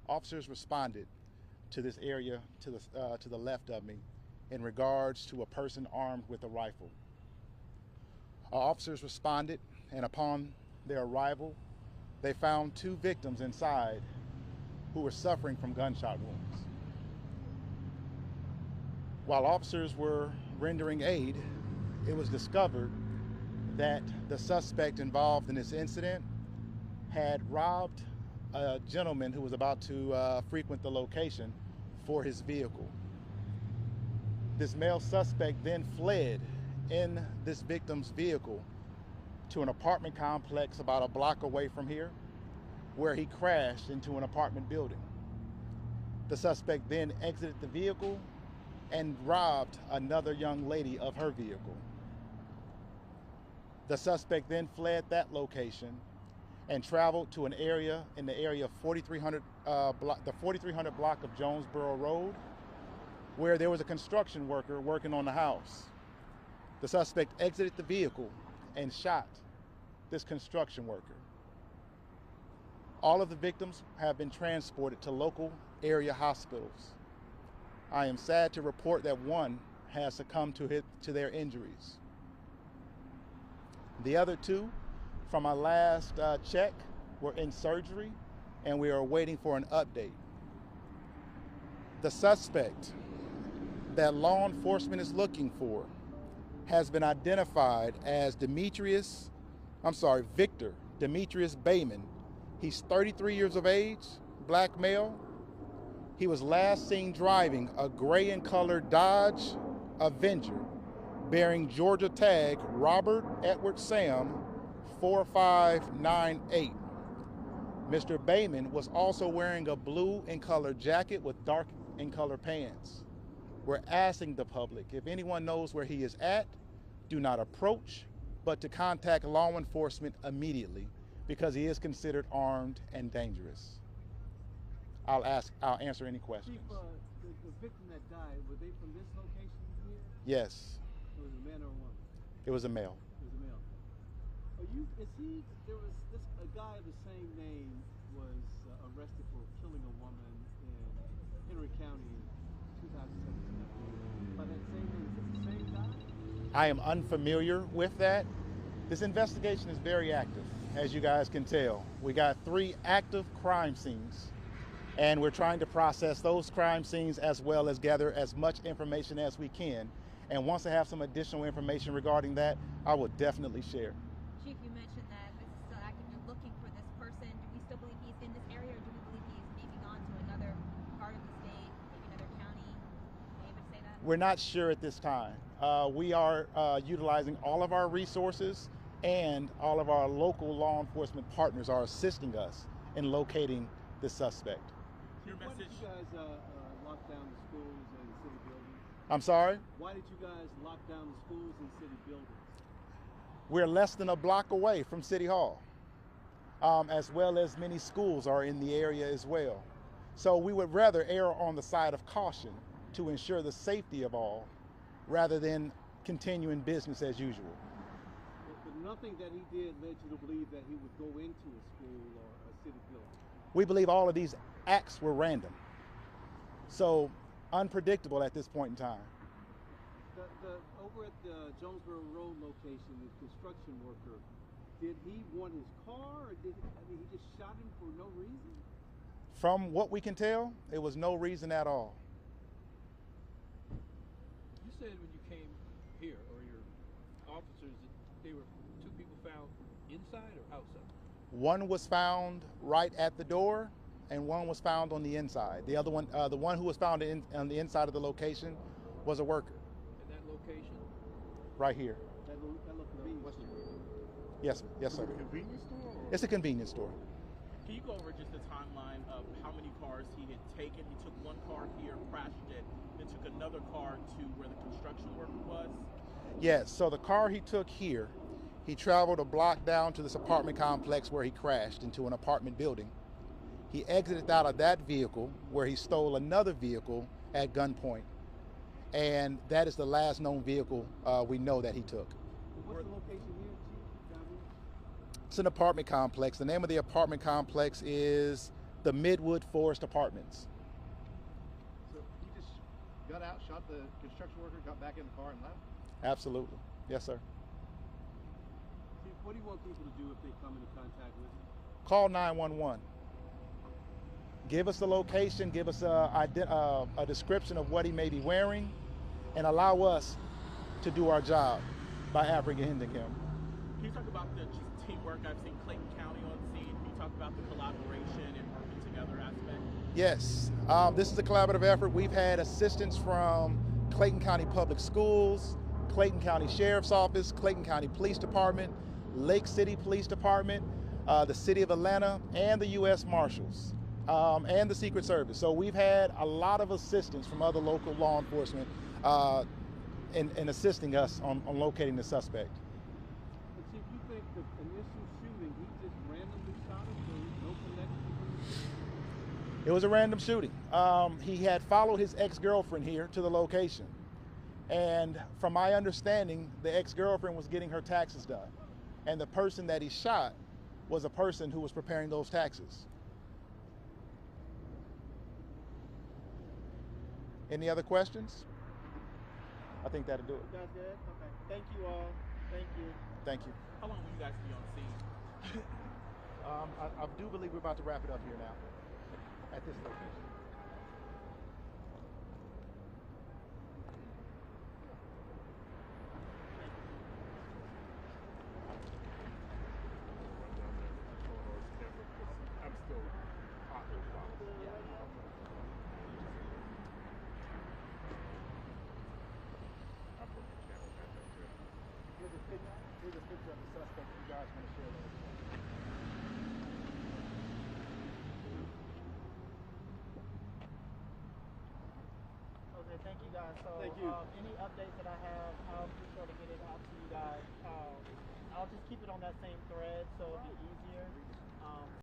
Officers responded to this area to the left of me in regards to a person armed with a rifle. Our officers responded, and upon their arrival, they found two victims inside who were suffering from gunshot wounds. While officers were rendering aid, it was discovered that the suspect involved in this incident had robbed a gentleman who was about to frequent the location for his vehicle. This male suspect then fled in this victim's vehicle to an apartment complex about a block away from here, where he crashed into an apartment building. The suspect then exited the vehicle and robbed another young lady of her vehicle. The suspect then fled that location and traveled to an area in the area of the 4300 block of Jonesboro Road, where there was a construction worker working on the house. The suspect exited the vehicle and shot this construction worker. All of the victims have been transported to local area hospitals. I am sad to report that one has succumbed to their injuries. The other two, from our last check, were in surgery, and we are waiting for an update. The suspect that law enforcement is looking for has been identified as Victor Demetrius Bayman. He's 33 years of age, black male. He was last seen driving a gray in color Dodge Avenger bearing Georgia tag Robert Edward Sam 4598. Mr. Bayman was also wearing a blue in color jacket with dark in color pants. We're asking the public, if anyone knows where he is at, do not approach, but to contact law enforcement immediately, because he is considered armed and dangerous. I'll answer any questions. Chief, the victim that died, were they from this location here? Yes. It was a man or a woman? It was a male. It was a male. There was a guy of the same name was arrested for killing a woman in Henry County in 2017. By that same name, is it the same guy? I am unfamiliar with that. This investigation is very active, as you guys can tell. We got 3 active crime scenes, and we're trying to process those crime scenes as well as gather as much information as we can. And once I have some additional information regarding that, I will definitely share. Chief, you mentioned that this is still active. You're looking for this person. Do we still believe he's in this area, or do we believe he's maybe gone to another part of the state, maybe another county? Are you able to say that? We're not sure at this time. We are utilizing all of our resources, and all of our local law enforcement partners are assisting us in locating the suspect. Your message? Why did you guys lock down the schools and city buildings? I'm sorry? Why did you guys lock down the schools and city buildings? We're less than a block away from City Hall, as well as many schools are in the area as well. So we would rather err on the side of caution to ensure the safety of all, rather than continuing business as usual. But nothing that he did led you to believe that he would go into a school or a city building? We believe all of these acts were random. So unpredictable at this point in time. Over at the Jonesboro Road location, the construction worker, did he want his car, or he just shot him for no reason? From what we can tell, it was no reason at all. You said when you came here, or your officers, that they were 2 people found inside or outside? One was found right at the door, and one was found on the inside. The other one, the one who was found on the inside of the location, was a worker. In that location? Right here. That little convenience store? Yes, sir. Convenience store? It's a convenience store. Can you go over just the timeline of how many cars he had taken? He took one car here, crashed it, then took another car to where the construction worker was? Yes, so the car he took here, he traveled a block down to this apartment complex where he crashed into an apartment building. He exited out of that vehicle where he stole another vehicle at gunpoint. And that is the last known vehicle we know that he took. What's the location here, Chief? It's an apartment complex. The name of the apartment complex is the Midwood Forest Apartments. So he just got out, shot the construction worker, got back in the car and left? Absolutely. Yes, sir. Chief, what do you want people to do if they come into contact with you? Call 911. Give us the location, give us a description of what he may be wearing, and allow us to do our job by apprehending him. Can you talk about the just teamwork? I've seen Clayton County on scene. Can you talk about the collaboration and working together aspect? Yes, this is a collaborative effort. We've had assistance from Clayton County Public Schools, Clayton County Sheriff's Office, Clayton County Police Department, Lake City Police Department, the City of Atlanta, and the U.S. Marshals, and the Secret Service. So we've had a lot of assistance from other local law enforcement in assisting us on locating the suspect. And Chief, you think the initial shooting, he just randomly shot him, so no connection? It was a random shooting. He had followed his ex-girlfriend here to the location. And from my understanding, the ex-girlfriend was getting her taxes done. And the person that he shot was a person who was preparing those taxes. Any other questions? I think that'll do it. You guys good? Okay. Thank you all. Thank you. Thank you. How long will you guys be on scene? I do believe we're about to wrap it up here now at this location. Here's a picture of the suspect if you guys want to share that. Okay, thank you guys. So, Thank you. Any updates that I have, I'll be sure to get it out to you guys. I'll just keep it on that same thread so it'll be easier.